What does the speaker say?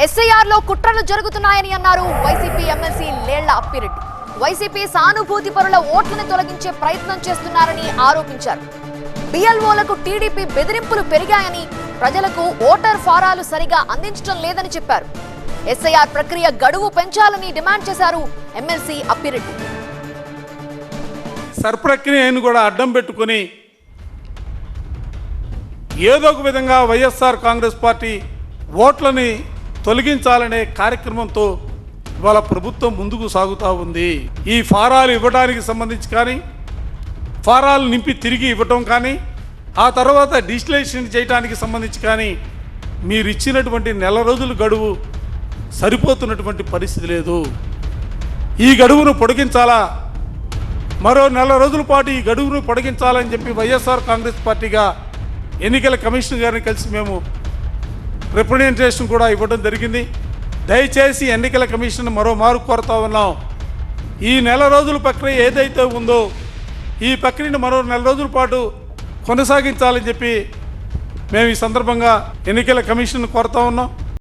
SIR లో కుట్రలు జరుగుతున్నాయని అన్నారు YCP MLC Lella Appireddy. YCP సానుభూతి పరుల ఓట్లను తొలగించే ప్రయత్నం చేస్తున్నారని ఆరోపించారు. బిఎల్ఓలకు టీడీపీ బెదిరింపులు పెరిగాయని, ప్రజలకు ఓటర్ ఫారాలు సరిగా అందించడం లేదని చెప్పారు. ఎస్ఐఆర్ ప్రక్రియ గడువు పెంచాలని డిమాండ్ చేశారు ఎమ్మెల్సీ అప్పిరెడ్డి. సర్ప్రక్రియను కూడా అడ్డం పెట్టుకుని ఏదో ఒక విధంగా వైఎస్ఆర్ కాంగ్రెస్ పార్టీ ఓట్లని తొలగించాలనే కార్యక్రమంతో ఇవాళ ప్రభుత్వం ముందుకు సాగుతూ ఉంది. ఈ ఫారాలు ఇవ్వడానికి సంబంధించి కానీ, ఫారాలు నింపి తిరిగి ఇవ్వటం కానీ, ఆ తర్వాత డిజిటలైజేషన్ చేయడానికి సంబంధించి కానీ మీరు ఇచ్చినటువంటి నెల రోజుల గడువు సరిపోతున్నటువంటి పరిస్థితి లేదు. ఈ గడువును పొడిగించాలా, మరో నెల రోజుల పాటు ఈ గడువును పొడిగించాలని చెప్పి వైఎస్ఆర్ కాంగ్రెస్ పార్టీగా ఎన్నికల కమిషన్ గారిని కలిసి మేము రిప్రజెంటేషన్ కూడా ఇవ్వడం జరిగింది. దయచేసి ఎన్నికల కమిషన్ మరో మారు కోరుతా ఉన్నాం. ఈ నెల రోజుల ప్రక్రియ ఏదైతే ఉందో ఈ ప్రక్రియను మరో నెల రోజుల పాటు కొనసాగించాలని చెప్పి మేము ఈ సందర్భంగా ఎన్నికల కమిషన్ కోరుతా ఉన్నాం.